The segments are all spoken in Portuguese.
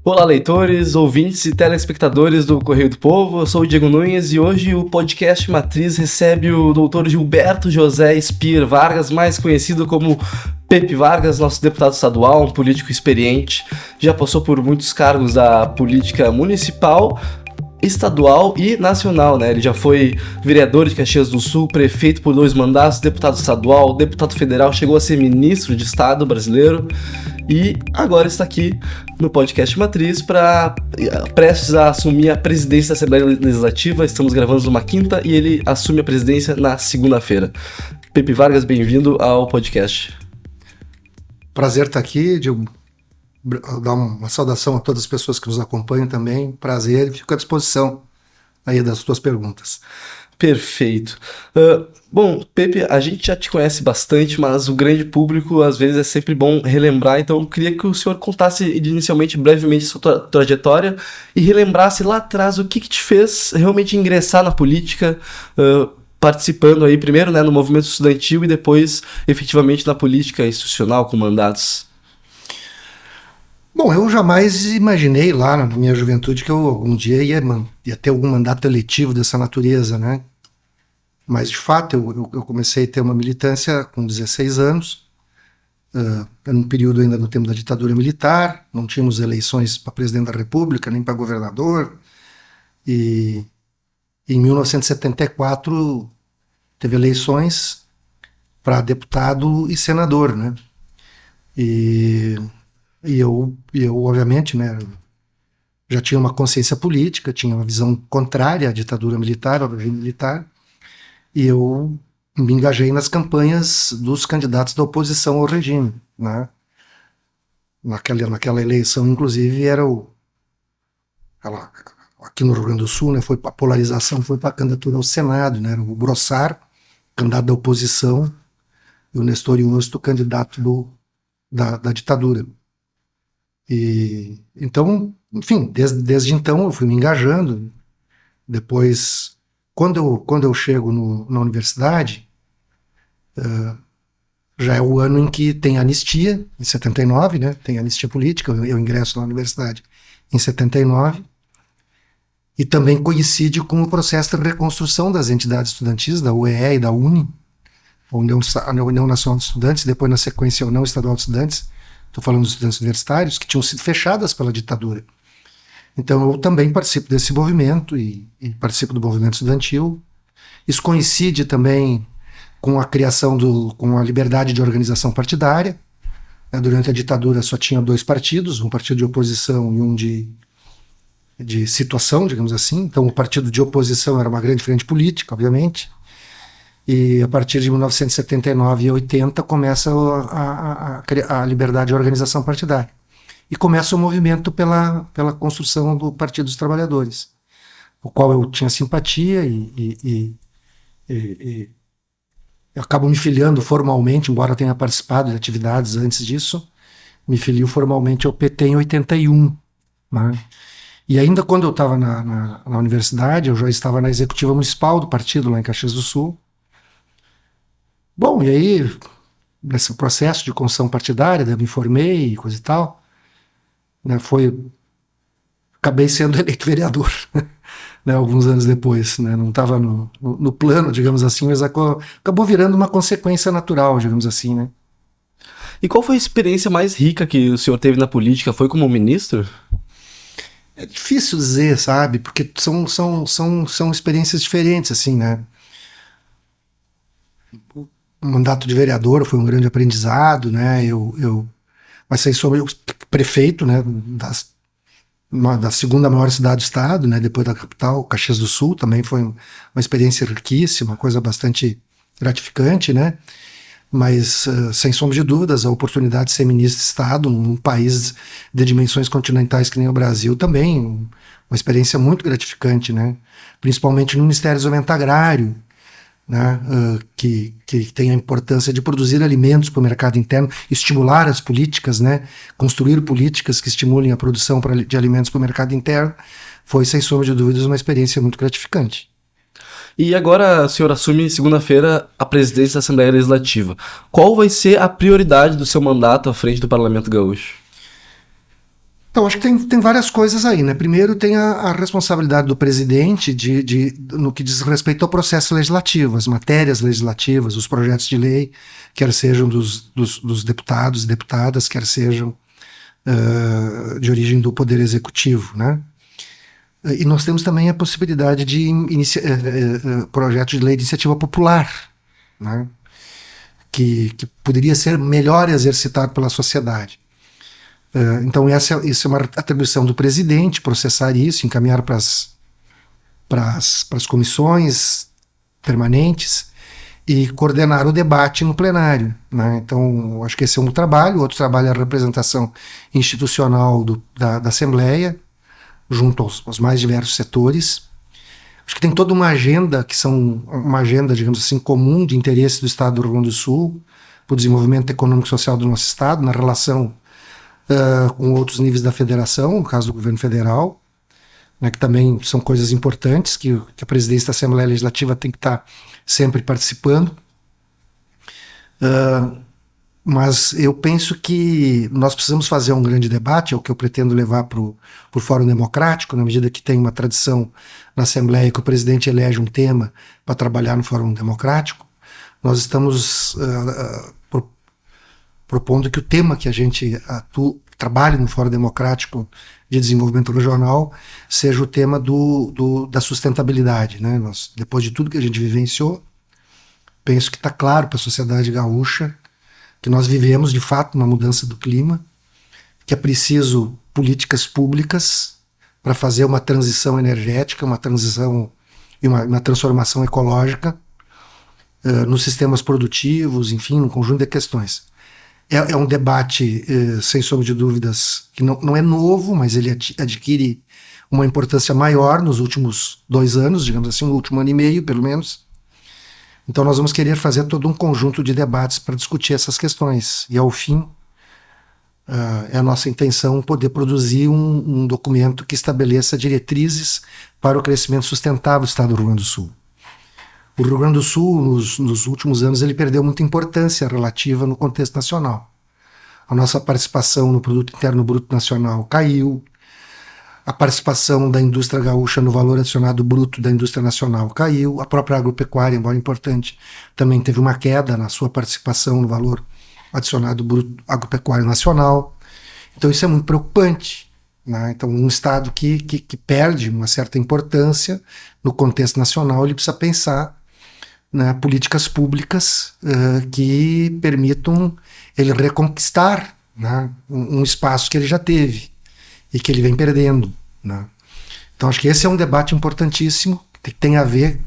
Olá, leitores, ouvintes e telespectadores do Correio do Povo. Eu sou o Diego Nunes e hoje o podcast Matriz recebe o Dr. Gilberto José Spir Vargas, mais conhecido como Pepe Vargas, nosso deputado estadual, um político experiente. Já passou por muitos cargos da política municipal, estadual e nacional, né? Ele já foi vereador de Caxias do Sul, prefeito por 2 mandatos, deputado estadual, deputado federal, chegou a ser ministro de Estado brasileiro e agora está aqui no podcast Matriz prestes a assumir a presidência da Assembleia Legislativa. Estamos gravando numa quinta e ele assume a presidência na segunda-feira. Pepe Vargas, bem-vindo ao podcast. Prazer estar aqui, dar uma saudação a todas as pessoas que nos acompanham também. Prazer, fico à disposição aí das tuas perguntas. Perfeito. Bom, Pepe, a gente já te conhece bastante, mas o grande público às vezes é sempre bom relembrar, então eu queria que o senhor contasse inicialmente, brevemente, sua trajetória e relembrasse lá atrás o que te fez realmente ingressar na política, participando aí primeiro, né, no movimento estudantil e depois efetivamente na política institucional com mandatos. Bom, eu jamais imaginei lá na minha juventude que eu algum dia ia ter algum mandato eletivo dessa natureza, né? Mas, de fato, eu comecei a ter uma militância com 16 anos, era um período ainda no tempo da ditadura militar, não tínhamos eleições para presidente da República, nem para governador, e em 1974 teve eleições para deputado e senador, né? E eu, obviamente, né, já tinha uma consciência política, tinha uma visão contrária à ditadura militar, ao regime militar, e eu me engajei nas campanhas dos candidatos da oposição ao regime, né? Naquela eleição, inclusive, aqui no Rio Grande do Sul, né, a polarização foi para a candidatura ao Senado, né? Era o Brossard, candidato da oposição, e o Nestor Iosto, candidato da ditadura. E então, enfim, desde então eu fui me engajando. Depois, quando eu chego na universidade, já é o ano em que tem anistia, em 79, né? Tem anistia política, eu ingresso na universidade em 79, e também coincide com o processo de reconstrução das entidades estudantis, da UEE e da UNE, a União Nacional de Estudantes, depois na sequência a União Estadual de Estudantes. Estou falando dos estudantes universitários que tinham sido fechadas pela ditadura. Então eu também participo desse movimento e participo do movimento estudantil. Isso coincide também com a criação com a liberdade de organização partidária. Durante a ditadura só tinha 2 partidos, um partido de oposição e um de situação, digamos assim. Então o partido de oposição era uma grande frente política, obviamente. E a partir de 1979 e 80 começa a liberdade de organização partidária. E começa o movimento pela construção do Partido dos Trabalhadores, o qual eu tinha simpatia e eu acabo me filiando formalmente, embora eu tenha participado de atividades antes disso, me filio formalmente ao PT em 81. Né? E ainda quando eu estava na universidade, eu já estava na executiva municipal do partido lá em Caxias do Sul. Bom, e aí, nesse processo de construção partidária, eu me formei e coisa e tal, né, acabei sendo eleito vereador, né, alguns anos depois, né, não estava no plano, digamos assim, mas acabou virando uma consequência natural, digamos assim, né. E qual foi a experiência mais rica que o senhor teve na política? Foi como ministro? É difícil dizer, sabe, porque são experiências diferentes, assim, né. O mandato de vereador foi um grande aprendizado, né? Mas sem sombra, eu prefeito, né? Da segunda maior cidade do estado, né? Depois da capital, Caxias do Sul, também foi uma experiência riquíssima, uma coisa bastante gratificante, né? Mas sem sombra de dúvidas, a oportunidade de ser ministro de estado num país de dimensões continentais que nem o Brasil também, uma experiência muito gratificante, né? Principalmente no Ministério do Desenvolvimento Agrário, né, que tem a importância de produzir alimentos para o mercado interno, estimular as políticas, né, construir políticas que estimulem a produção de alimentos para o mercado interno, foi, sem sombra de dúvidas, uma experiência muito gratificante. E agora o senhor assume segunda-feira a presidência da Assembleia Legislativa. Qual vai ser a prioridade do seu mandato à frente do Parlamento Gaúcho? Então, acho que tem várias coisas aí, né? Primeiro, tem a responsabilidade do presidente no que diz respeito ao processo legislativo, as matérias legislativas, os projetos de lei, quer sejam dos deputados e deputadas, quer sejam de origem do Poder Executivo, né? E nós temos também a possibilidade de projetos de lei de iniciativa popular, né? Que poderia ser melhor exercitado pela sociedade. Então, isso é uma atribuição do presidente, processar isso, encaminhar para as comissões permanentes e coordenar o debate no plenário, né? Então, acho que esse é um trabalho. Outro trabalho é a representação institucional da Assembleia, junto aos mais diversos setores. Acho que tem toda uma agenda, uma agenda, digamos assim, comum de interesse do Estado do Rio Grande do Sul, para o desenvolvimento econômico e social do nosso Estado, na relação com outros níveis da federação, no caso do governo federal, né, que também são coisas importantes, que a presidência da Assembleia Legislativa tem que estar sempre participando. Mas eu penso que nós precisamos fazer um grande debate, é o que eu pretendo levar para o Fórum Democrático, na medida que tem uma tradição na Assembleia que o presidente elege um tema para trabalhar no Fórum Democrático. Nós estamos propondo que o tema que a gente trabalhe no Fórum Democrático de Desenvolvimento Regional seja o tema da sustentabilidade, né? Depois de tudo que a gente vivenciou, penso que está claro para a sociedade gaúcha que nós vivemos, de fato, uma mudança do clima, que é preciso políticas públicas para fazer uma transição energética, uma transição e uma transformação ecológica nos sistemas produtivos, enfim, um conjunto de questões. É um debate, sem sombra de dúvidas, que não é novo, mas ele adquire uma importância maior nos últimos 2 anos, digamos assim, no último ano e meio, pelo menos. Então nós vamos querer fazer todo um conjunto de debates para discutir essas questões. E, ao fim, é a nossa intenção poder produzir um documento que estabeleça diretrizes para o crescimento sustentável do Estado do Rio Grande do Sul. O Rio Grande do Sul, nos últimos anos, ele perdeu muita importância relativa no contexto nacional. A nossa participação no Produto Interno Bruto Nacional caiu, a participação da indústria gaúcha no valor adicionado bruto da indústria nacional caiu, a própria agropecuária, embora importante, também teve uma queda na sua participação no valor adicionado bruto agropecuário nacional. Então isso é muito preocupante, né? Então um Estado que perde uma certa importância no contexto nacional, ele precisa pensar, né, políticas públicas que permitam ele reconquistar, né, um espaço que ele já teve e que ele vem perdendo, né? Então acho que esse é um debate importantíssimo, que tem a ver,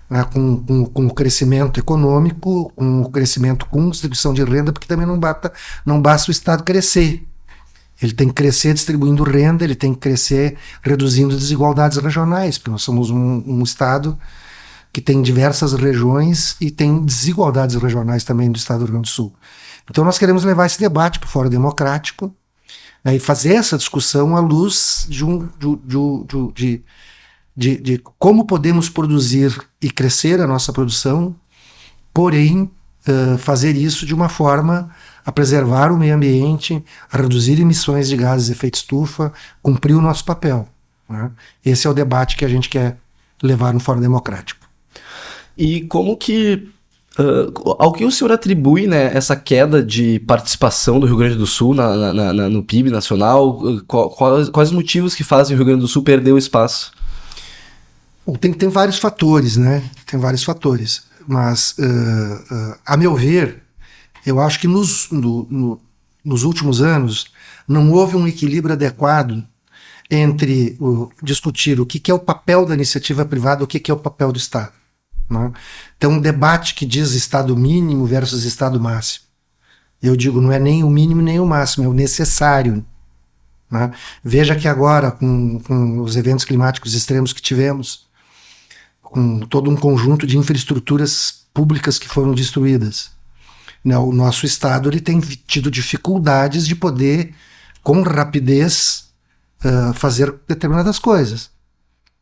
né, com o crescimento econômico, com o crescimento com distribuição de renda, porque também não basta o Estado crescer. Ele tem que crescer distribuindo renda, ele tem que crescer reduzindo desigualdades regionais, porque nós somos um Estado que tem diversas regiões e tem desigualdades regionais também do Estado do Rio Grande do Sul. Então nós queremos levar esse debate para o Fórum Democrático, né, e fazer essa discussão à luz de como podemos produzir e crescer a nossa produção, porém fazer isso de uma forma a preservar o meio ambiente, a reduzir emissões de gases de efeito estufa, cumprir o nosso papel, né? Esse é o debate que a gente quer levar no Fórum Democrático. E como que, ao que o senhor atribui, né, essa queda de participação do Rio Grande do Sul no PIB nacional? Quais os motivos que fazem o Rio Grande do Sul perder o espaço? Bom, tem vários fatores, né? Tem vários fatores. Mas, a meu ver, eu acho que nos últimos anos não houve um equilíbrio adequado entre discutir o que é o papel da iniciativa privada e o que é o papel do Estado, né? Então, um debate que diz Estado mínimo versus Estado máximo. Eu digo, não é nem o mínimo nem o máximo, é o necessário, né? Veja que agora, com os eventos climáticos extremos que tivemos, com todo um conjunto de infraestruturas públicas que foram destruídas, né, o nosso Estado ele tem tido dificuldades de poder, com rapidez, fazer determinadas coisas.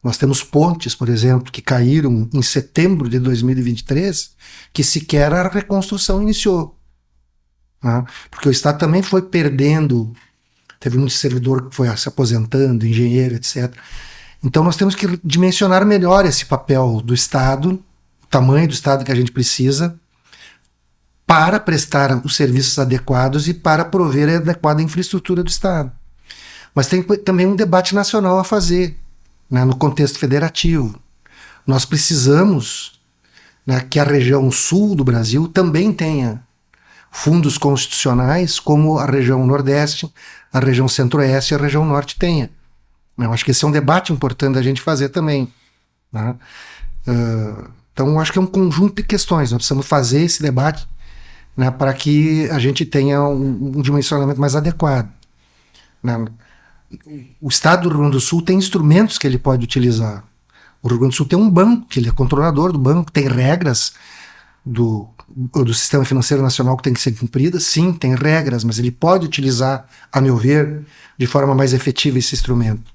Nós temos pontes, por exemplo, que caíram em setembro de 2023, que sequer a reconstrução iniciou, né? Porque o Estado também foi perdendo teve muito servidor que foi se aposentando, engenheiro, etc. Então nós temos que dimensionar melhor esse papel do Estado, o tamanho do Estado que a gente precisa, para prestar os serviços adequados e para prover a adequada infraestrutura do Estado. Mas tem também um debate nacional a fazer, né, no contexto federativo. Nós precisamos, né, que a região sul do Brasil também tenha fundos constitucionais, como a região nordeste, a região centro-oeste e a região norte tenha. Eu acho que esse é um debate importante da gente fazer também, né? Então, eu acho que é um conjunto de questões. Nós precisamos fazer esse debate, né, para que a gente tenha um dimensionamento mais adequado, né? O Estado do Rio Grande do Sul tem instrumentos que ele pode utilizar. O Rio Grande do Sul tem um banco, que ele é controlador do banco, tem regras do sistema financeiro nacional que tem que ser cumpridas. Sim, tem regras, mas ele pode utilizar, a meu ver, de forma mais efetiva esse instrumento.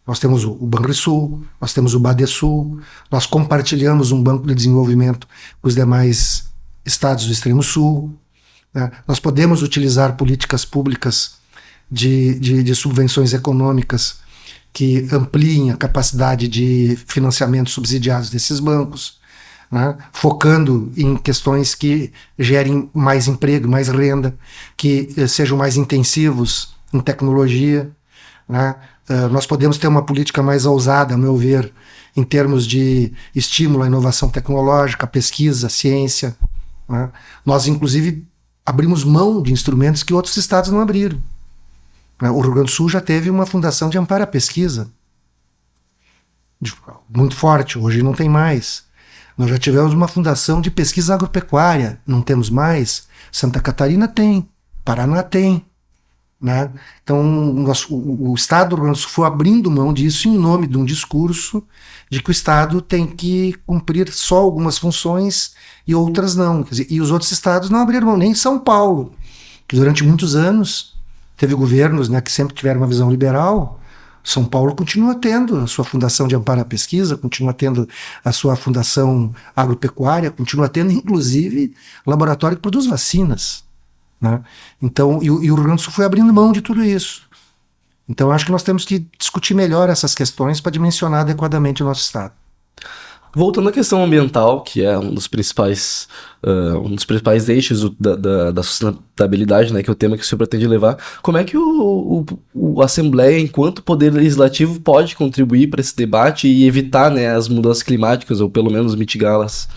Nós temos o Banrisul, nós temos o Badesul, nós compartilhamos um banco de desenvolvimento com os demais estados do extremo sul, né? Nós podemos utilizar políticas públicas de subvenções econômicas que ampliem a capacidade de financiamento subsidiados desses bancos, né? Focando em questões que gerem mais emprego, mais renda, que sejam mais intensivos em tecnologia, né? Nós podemos ter uma política mais ousada, a meu ver, em termos de estímulo à inovação tecnológica, pesquisa, ciência, né? Nós, inclusive, abrimos mão de instrumentos que outros estados não abriram. O Rio Grande do Sul já teve uma fundação de amparo à pesquisa muito forte, hoje não tem mais. Nós já tivemos uma fundação de pesquisa agropecuária, não temos mais. Santa Catarina tem, Paraná tem, né? Então o Estado do Rio Grande do Sul foi abrindo mão disso em nome de um discurso de que o Estado tem que cumprir só algumas funções e outras não. Quer dizer, e os outros estados não abriram mão, nem São Paulo, que durante muitos anos teve governos, né, que sempre tiveram uma visão liberal. São Paulo continua tendo a sua fundação de amparo à pesquisa, continua tendo a sua fundação agropecuária, continua tendo, inclusive, laboratório que produz vacinas, né? Então, e o Rio Grande do Sul foi abrindo mão de tudo isso. Então, acho que nós temos que discutir melhor essas questões para dimensionar adequadamente o nosso Estado. Voltando à questão ambiental, que é um dos principais eixos da sustentabilidade, né, que é o tema que o senhor pretende levar, como é que a Assembleia, enquanto poder legislativo, pode contribuir para esse debate e evitar, né, as mudanças climáticas, ou pelo menos mitigá-las?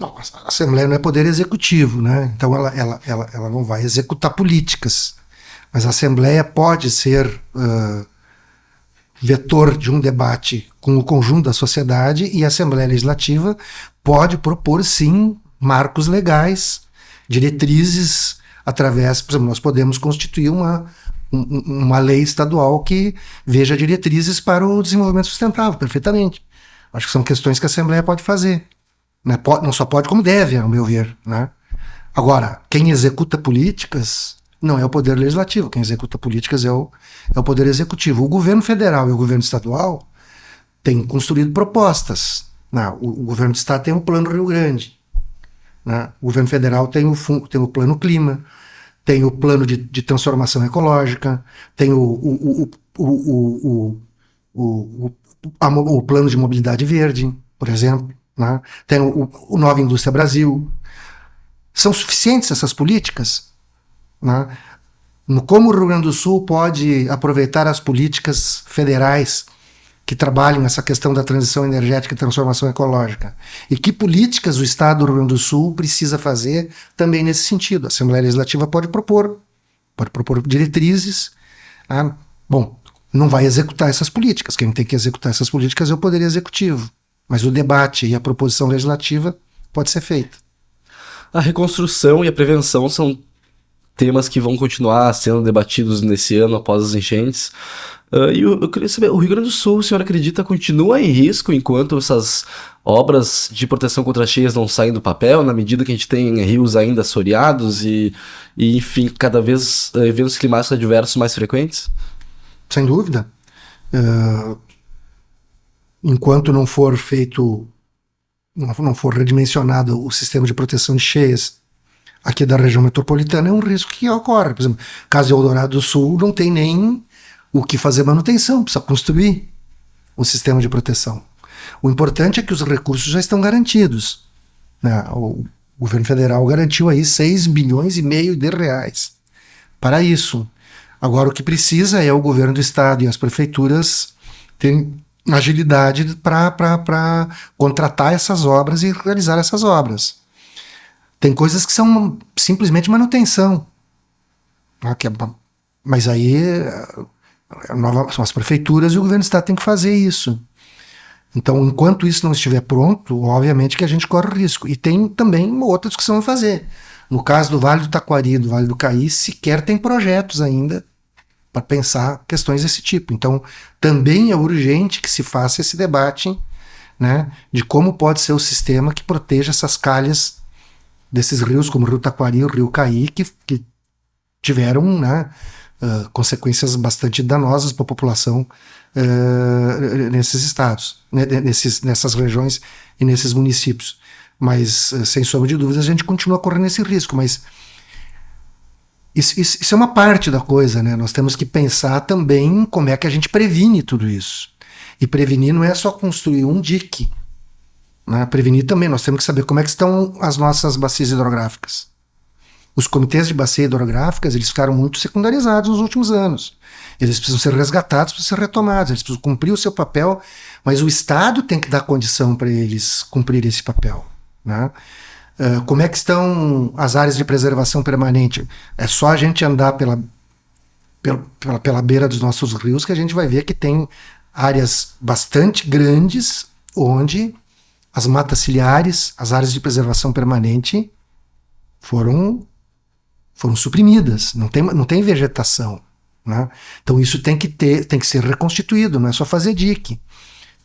Não, a Assembleia não é poder executivo, né? Então ela não vai executar políticas, mas a Assembleia pode ser vetor de um debate com o conjunto da sociedade, e a Assembleia Legislativa pode propor, sim, marcos legais, diretrizes, através, por exemplo, nós podemos constituir uma lei estadual que veja diretrizes para o desenvolvimento sustentável, perfeitamente. Acho que são questões que a Assembleia pode fazer, né? Não só pode, como deve, ao meu ver, né? Agora, quem executa políticas não é o Poder Legislativo, quem executa políticas é o Poder Executivo. O governo federal e o governo estadual têm construído propostas, né? O governo do estado tem o Plano Rio Grande, né? O governo federal tem o Plano Clima, tem o Plano de Transformação Ecológica, tem o Plano de Mobilidade Verde, por exemplo, né? Tem o Nova Indústria Brasil. São suficientes essas políticas, né? Como o Rio Grande do Sul pode aproveitar as políticas federais que trabalham essa questão da transição energética e transformação ecológica? E que políticas o Estado do Rio Grande do Sul precisa fazer também nesse sentido? A Assembleia Legislativa pode propor diretrizes. Né? Bom, não vai executar essas políticas. Quem tem que executar essas políticas é o Poder Executivo. Mas o debate e a proposição legislativa pode ser feita. A reconstrução e a prevenção são temas que vão continuar sendo debatidos nesse ano após as enchentes. E eu queria saber, o Rio Grande do Sul, o senhor acredita, continua em risco enquanto essas obras de proteção contra cheias não saem do papel, na medida que a gente tem rios ainda assoreados e enfim, cada vez eventos climáticos adversos mais frequentes? Sem dúvida. Enquanto não for feito, não for redimensionado o sistema de proteção de cheias, aqui da região metropolitana é um risco que ocorre. Por exemplo, caso de Eldorado do Sul, não tem nem o que fazer manutenção, precisa construir o sistema de proteção. O importante é que os recursos já estão garantidos, né? O governo federal garantiu aí 6 bilhões e meio de reais para isso. Agora o que precisa é o governo do estado e as prefeituras terem agilidade para contratar essas obras e realizar essas obras. Tem coisas que são simplesmente manutenção. Mas aí são as prefeituras e o governo do estado tem que fazer isso. Então, enquanto isso não estiver pronto, obviamente que a gente corre risco. E tem também uma outra discussão a fazer. No caso do Vale do Taquari e do Vale do Caí, sequer tem projetos ainda para pensar questões desse tipo. Então, também é urgente que se faça esse debate, né, de como pode ser o sistema que proteja essas calhas desses rios, como o Rio Taquari e o Rio Caí, que tiveram, né, consequências bastante danosas para a população nesses estados, nessas regiões e nesses municípios. Mas, sem sombra de dúvidas, a gente continua correndo esse risco. Mas isso é uma parte da coisa, né? Nós temos que pensar também como é que a gente previne tudo isso. E prevenir não é só construir um dique, né? Prevenir também, nós temos que saber como é que estão as nossas bacias hidrográficas. Os comitês de bacia hidrográficas, eles ficaram muito secundarizados nos últimos anos. Eles precisam ser resgatados, precisam ser retomados, eles precisam cumprir o seu papel, mas o Estado tem que dar condição para eles cumprir esse papel, né? Como é que estão as áreas de preservação permanente? É só a gente andar pela beira dos nossos rios que a gente vai ver que tem áreas bastante grandes onde as matas ciliares, as áreas de preservação permanente foram suprimidas, não tem vegetação, né? Então isso tem que ser reconstituído, não é só fazer dique.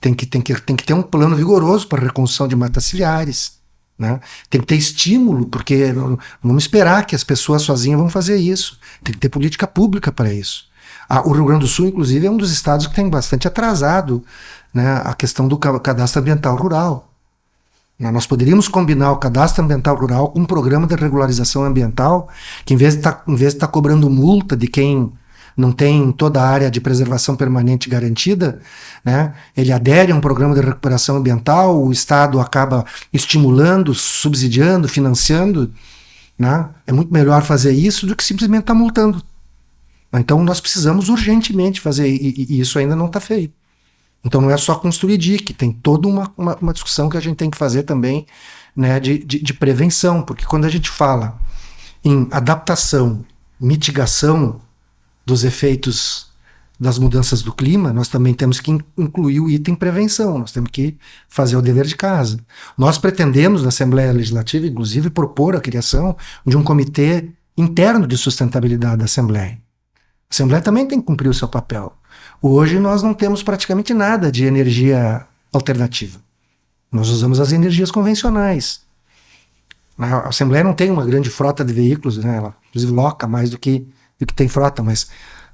Tem que ter um plano vigoroso para a reconstrução de matas ciliares, né? Tem que ter estímulo, porque não vamos esperar que as pessoas sozinhas vão fazer isso. Tem que ter política pública para isso. O Rio Grande do Sul, inclusive, é um dos estados que tem bastante atrasado, né, a questão do cadastro ambiental rural. Nós poderíamos combinar o cadastro ambiental rural com um programa de regularização ambiental que, em vez de estar cobrando multa de quem não tem toda a área de preservação permanente garantida, né, ele adere a um programa de recuperação ambiental, o Estado acaba estimulando, subsidiando, financiando, né? É muito melhor fazer isso do que simplesmente estar multando. Então nós precisamos urgentemente fazer, e isso ainda não está feito. Então não é só construir dique, tem toda uma discussão que a gente tem que fazer também, né, de prevenção, porque quando a gente fala em adaptação, mitigação dos efeitos das mudanças do clima, nós também temos que incluir o item prevenção, nós temos que fazer o dever de casa. Nós pretendemos, na Assembleia Legislativa, inclusive, propor a criação de um comitê interno de sustentabilidade da Assembleia. A Assembleia também tem que cumprir o seu papel. Hoje nós não temos praticamente nada de energia alternativa. Nós usamos as energias convencionais. A Assembleia não tem uma grande frota de veículos, né? Ela inclusive loca mais do que tem frota, mas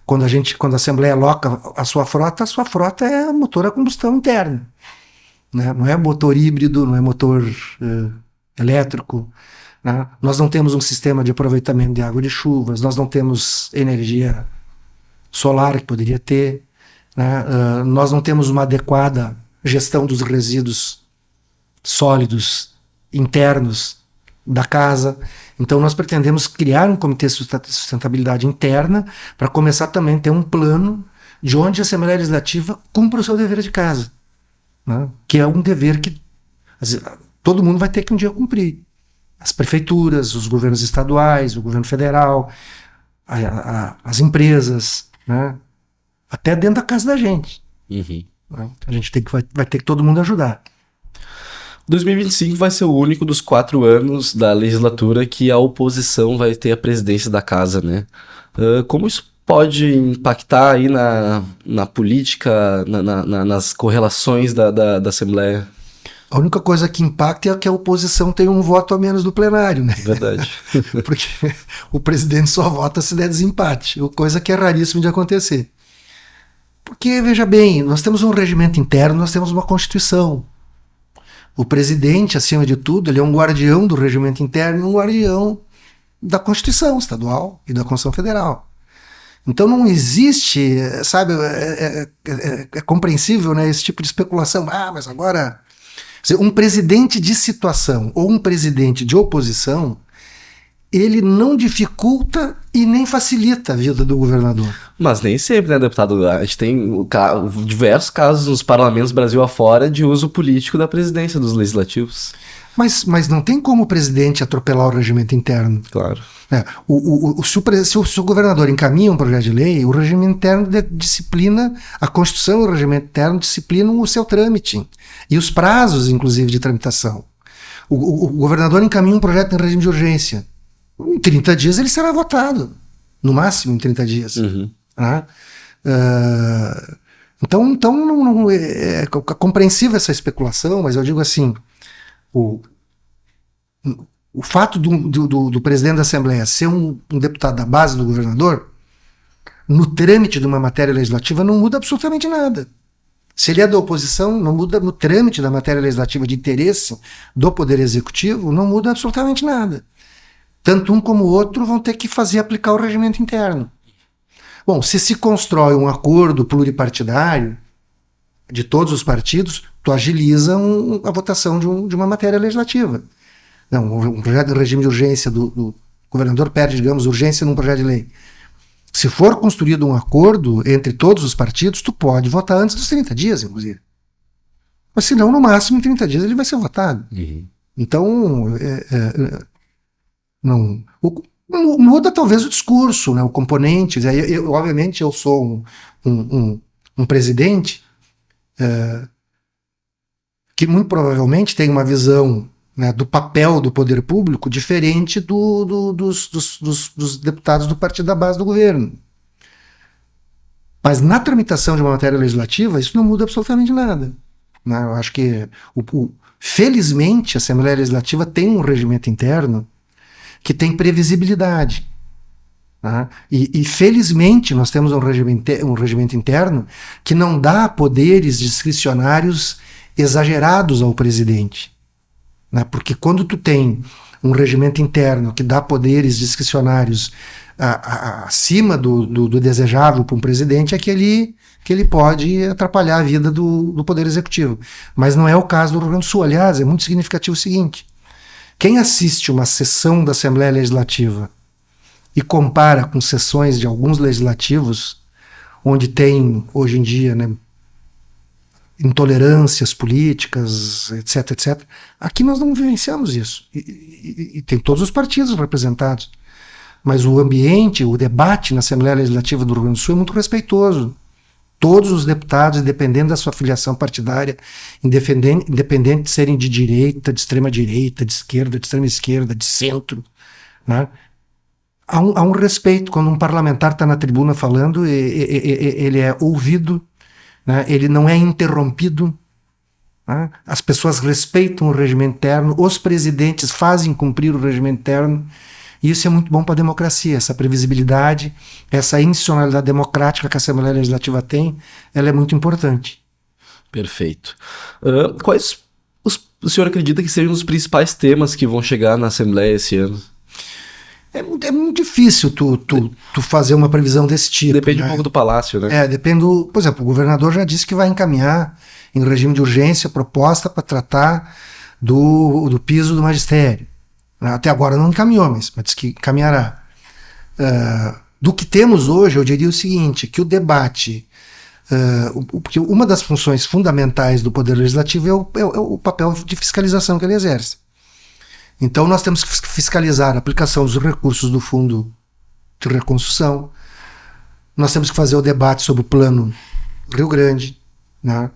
quando a Assembleia loca a sua frota é motor a combustão interna, né? Não é motor híbrido, não é motor elétrico, né? Nós não temos um sistema de aproveitamento de água de chuvas, nós não temos energia solar que poderia ter, né? Nós não temos uma adequada gestão dos resíduos sólidos internos da casa. Então nós pretendemos criar um comitê de sustentabilidade interna para começar também a ter um plano de onde a Assembleia Legislativa cumpra o seu dever de casa, né? Que é um dever que todo mundo vai ter que um dia cumprir. As prefeituras, os governos estaduais, o governo federal, as empresas, né? Até dentro da casa da gente. Uhum. Né? A gente vai ter que todo mundo ajudar. 2025 vai ser o único dos 4 anos da legislatura que a oposição vai ter a presidência da casa, né? Como isso pode impactar aí na política, nas correlações da Assembleia? A única coisa que impacta é que a oposição tem um voto a menos do plenário, né? Verdade. Porque o presidente só vota se der desempate, coisa que é raríssimo de acontecer. Porque, veja bem, nós temos um regimento interno, nós temos uma Constituição. O presidente, acima de tudo, ele é um guardião do regimento interno e um guardião da Constituição Estadual e da Constituição Federal. Então não existe, sabe, é compreensível, né, esse tipo de especulação. Mas agora, um presidente de situação ou um presidente de oposição, ele não dificulta e nem facilita a vida do governador. Mas nem sempre, né, deputado? A gente tem diversos casos nos parlamentos Brasil afora de uso político da presidência dos legislativos. Mas não tem como o presidente atropelar o regimento interno. Claro. Se o governador encaminha um projeto de lei, o regimento interno disciplina, a Constituição e o regimento interno disciplinam o seu trâmite e os prazos, inclusive, de tramitação. O governador encaminha um projeto em regime de urgência. Em 30 dias ele será votado. No máximo em 30 dias. Né? Então não é compreensível essa especulação, mas eu digo assim, o fato do presidente da Assembleia ser um deputado da base do governador, no trâmite de uma matéria legislativa, não muda absolutamente nada. Se ele é da oposição, não muda no trâmite da matéria legislativa de interesse do Poder Executivo, não muda absolutamente nada. Tanto um como o outro vão ter que aplicar o regimento interno. Bom, se constrói um acordo pluripartidário de todos os partidos, tu agiliza a votação de uma matéria legislativa. Não, um projeto de regime de urgência do governador perde, digamos, urgência num projeto de lei. Se for construído um acordo entre todos os partidos, tu pode votar antes dos 30 dias, inclusive. Mas se não, no máximo em 30 dias ele vai ser votado. Então, não muda talvez o discurso, né, o componente. Obviamente eu sou um presidente que muito provavelmente tem uma visão, né, do papel do poder público diferente dos deputados do partido da base do governo. Mas na tramitação de uma matéria legislativa isso não muda absolutamente nada. Né? Eu acho que felizmente a Assembleia Legislativa tem um regimento interno que tem previsibilidade. Né? E felizmente nós temos um regimento interno que não dá poderes discricionários exagerados ao presidente. Né? Porque quando tu tem um regimento interno que dá poderes discricionários acima do desejável para um presidente, é que ele pode atrapalhar a vida do Poder Executivo. Mas não é o caso do Rio Grande do Sul. Aliás, é muito significativo o seguinte: quem assiste uma sessão da Assembleia Legislativa e compara com sessões de alguns legislativos, onde tem, hoje em dia, né, intolerâncias políticas, etc, etc, aqui nós não vivenciamos isso. E tem todos os partidos representados. Mas o ambiente, o debate na Assembleia Legislativa do Rio Grande do Sul é muito respeitoso. Todos os deputados, independente da sua filiação partidária, independente de serem de direita, de extrema direita, de extrema esquerda, de centro, né? Há um respeito. Quando um parlamentar está na tribuna falando, ele é ouvido, né? Ele não é interrompido. Né? As pessoas respeitam o regimento interno, os presidentes fazem cumprir o regimento interno. E isso é muito bom para a democracia, essa previsibilidade, essa institucionalidade democrática que a Assembleia Legislativa tem, ela é muito importante. Perfeito. Quais o senhor acredita que sejam os principais temas que vão chegar na Assembleia esse ano? É muito difícil tu fazer uma previsão desse tipo. Depende, né? Um pouco do Palácio, né? Depende por exemplo, o governador já disse que vai encaminhar em regime de urgência proposta para tratar do piso do magistério. Até agora não encaminhou, mas disse que encaminhará. Do que temos hoje, eu diria o seguinte, que o debate, porque uma das funções fundamentais do Poder Legislativo é o papel de fiscalização que ele exerce. Então nós temos que fiscalizar a aplicação dos recursos do Fundo de Reconstrução, nós temos que fazer o debate sobre o Plano Rio Grande, né?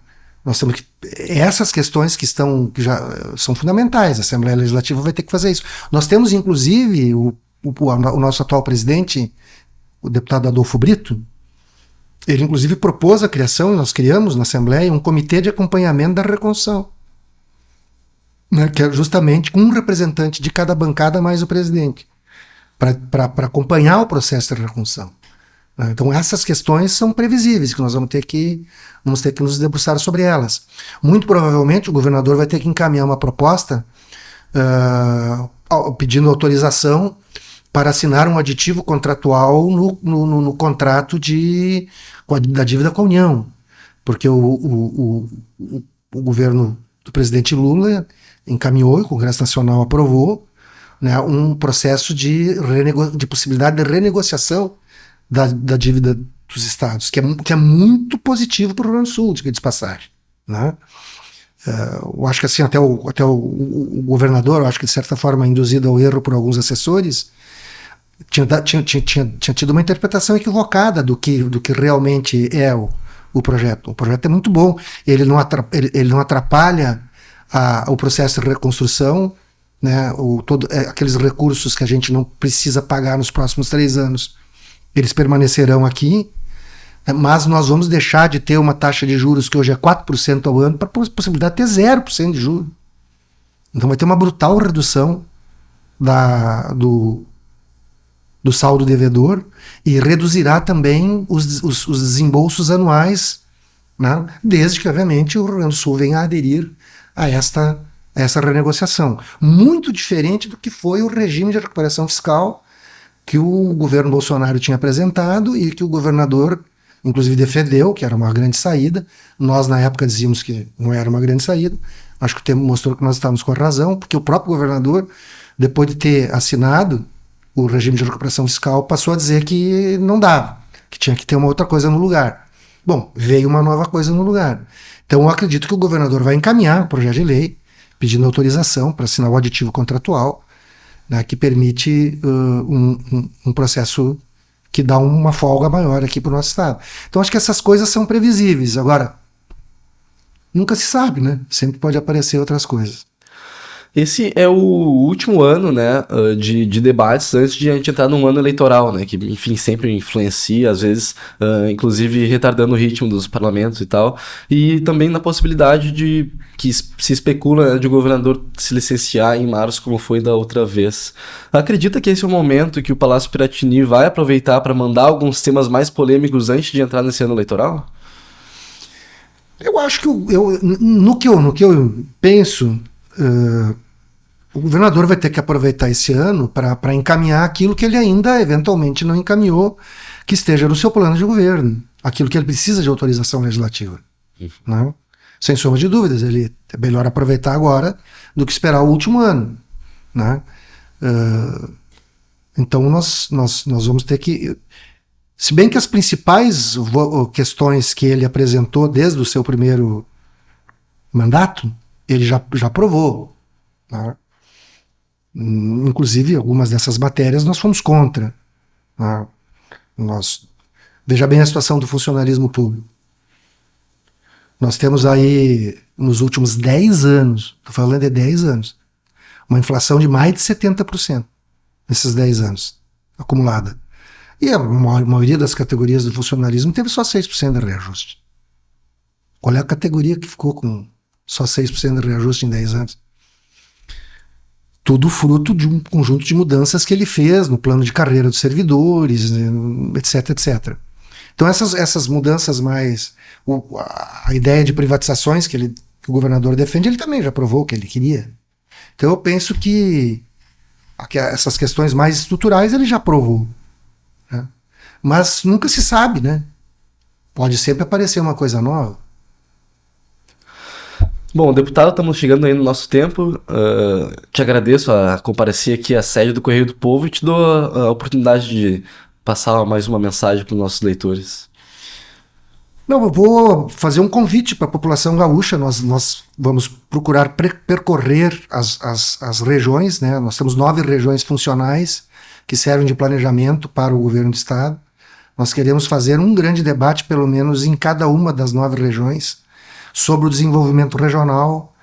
Nós temos que, essas questões que já são fundamentais, a Assembleia Legislativa vai ter que fazer isso. Nós temos, inclusive, o nosso atual presidente, o deputado Adolfo Brito, ele, inclusive, propôs a criação, nós criamos na Assembleia, um comitê de acompanhamento da reconstrução, né, que é justamente um representante de cada bancada mais o presidente, para acompanhar o processo de reconstrução. Então essas questões são previsíveis, que nós vamos ter que nos debruçar sobre elas. Muito provavelmente o governador vai ter que encaminhar uma proposta pedindo autorização para assinar um aditivo contratual no contrato da dívida com a União. Porque o governo do presidente Lula encaminhou, e o Congresso Nacional aprovou, né, um processo de possibilidade de renegociação da dívida dos estados, que é muito positivo para o Rio Grande do Sul, diga de passagem, né? Eu acho que assim, até o governador, eu acho que de certa forma induzido ao erro por alguns assessores, tinha tido uma interpretação equivocada do que realmente é o projeto. O projeto é muito bom, ele não atrapalha o processo de reconstrução, né, aqueles recursos que a gente não precisa pagar nos próximos 3 anos, eles permanecerão aqui, mas nós vamos deixar de ter uma taxa de juros que hoje é 4% ao ano para a possibilidade de ter 0% de juros. Então vai ter uma brutal redução do saldo devedor e reduzirá também os desembolsos anuais, né, desde que, obviamente, o Rio Grande do Sul venha a aderir a essa renegociação. Muito diferente do que foi o regime de recuperação fiscal que o governo Bolsonaro tinha apresentado e que o governador, inclusive, defendeu, que era uma grande saída. Nós, na época, dizíamos que não era uma grande saída. Acho que o tempo mostrou que nós estávamos com a razão, porque o próprio governador, depois de ter assinado o regime de recuperação fiscal, passou a dizer que não dava, que tinha que ter uma outra coisa no lugar. Bom, veio uma nova coisa no lugar. Então, eu acredito que o governador vai encaminhar o projeto de lei, pedindo autorização para assinar o aditivo contratual, né, que permite um processo que dá uma folga maior aqui para o nosso estado. Então, acho que essas coisas são previsíveis. Agora, nunca se sabe, né? Sempre pode aparecer outras coisas. Esse é o último ano, né, de debates antes de a gente entrar num ano eleitoral, né, que, enfim, sempre influencia, às vezes, inclusive retardando o ritmo dos parlamentos e tal, e também na possibilidade de que se especula, né, de o governador se licenciar em março, como foi da outra vez. Acredita que esse é o momento que o Palácio Piratini vai aproveitar para mandar alguns temas mais polêmicos antes de entrar nesse ano eleitoral? Eu acho que no que eu penso, o governador vai ter que aproveitar esse ano para encaminhar aquilo que ele ainda eventualmente não encaminhou, que esteja no seu plano de governo, aquilo que ele precisa de autorização legislativa. Né? Sem sombra de dúvidas, é melhor aproveitar agora do que esperar o último ano. Né? Então nós vamos ter que... Se bem que as principais questões que ele apresentou desde o seu primeiro mandato, ele já aprovou. Né? Inclusive, algumas dessas matérias nós fomos contra. Né? Veja bem a situação do funcionalismo público. Nós temos aí, nos últimos 10 anos, estou falando de 10 anos, uma inflação de mais de 70% nesses 10 anos, acumulada. E a maioria das categorias do funcionalismo teve só 6% de reajuste. Qual é a categoria que ficou com só 6% de reajuste em 10 anos? Tudo fruto de um conjunto de mudanças que ele fez no plano de carreira dos servidores, etc, etc. Então essas mudanças mais... a ideia de privatizações que o governador defende, ele também já provou o que ele queria. Então eu penso que essas questões mais estruturais ele já provou. Né? Mas nunca se sabe, né? Pode sempre aparecer uma coisa nova. Bom, deputado, estamos chegando aí no nosso tempo. Te agradeço a comparecer aqui à sede do Correio do Povo e te dou a oportunidade de passar mais uma mensagem para os nossos leitores. Não, eu vou fazer um convite para a população gaúcha. Nós vamos procurar percorrer as regiões, né? Nós temos 9 regiões funcionais que servem de planejamento para o governo do estado. Nós queremos fazer um grande debate, pelo menos em cada uma das 9 regiões, sobre o desenvolvimento regional,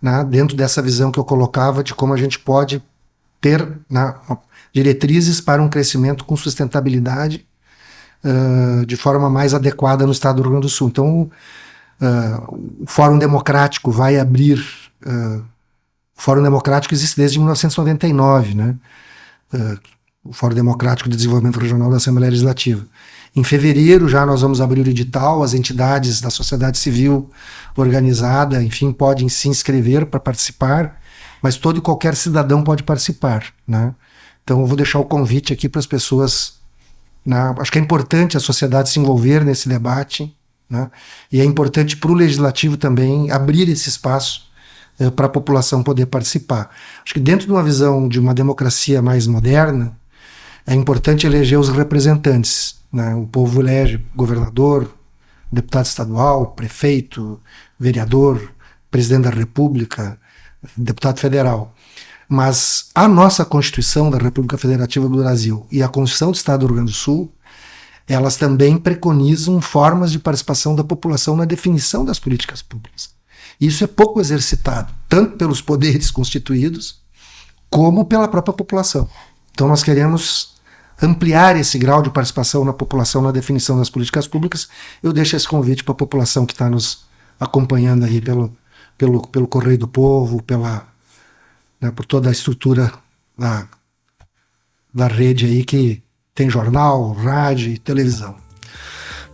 né, dentro dessa visão que eu colocava de como a gente pode ter, né, diretrizes para um crescimento com sustentabilidade de forma mais adequada no estado do Rio Grande do Sul. Então, o Fórum Democrático vai abrir... o Fórum Democrático existe desde 1999, né? O Fórum Democrático de Desenvolvimento Regional da Assembleia Legislativa. Em fevereiro já nós vamos abrir o edital, as entidades da sociedade civil organizada, enfim, podem se inscrever para participar, mas todo e qualquer cidadão pode participar, né? Então eu vou deixar o convite aqui para as pessoas, né? Acho que é importante a sociedade se envolver nesse debate, né? E é importante para o legislativo também abrir esse espaço para a população poder participar. Acho que dentro de uma visão de uma democracia mais moderna, é importante eleger os representantes, né? O povo elege governador, deputado estadual, prefeito, vereador, presidente da República, deputado federal. Mas a nossa Constituição da República Federativa do Brasil e a Constituição do Estado do Rio Grande do Sul, elas também preconizam formas de participação da população na definição das políticas públicas. Isso é pouco exercitado, tanto pelos poderes constituídos, como pela própria população. Então nós queremos ampliar esse grau de participação na população na definição das políticas públicas. Eu deixo esse convite para a população que está nos acompanhando aí pelo Correio do Povo, por toda a estrutura da rede aí que tem jornal, rádio e televisão.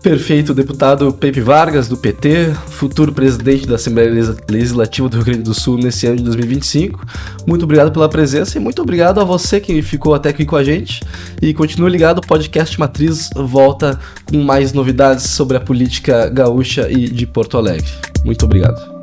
Perfeito, deputado Pepe Vargas, do PT, futuro presidente da Assembleia Legislativa do Rio Grande do Sul nesse ano de 2025. Muito obrigado pela presença e muito obrigado a você que ficou até aqui com a gente. E continue ligado, o podcast Matriz volta com mais novidades sobre a política gaúcha e de Porto Alegre. Muito obrigado.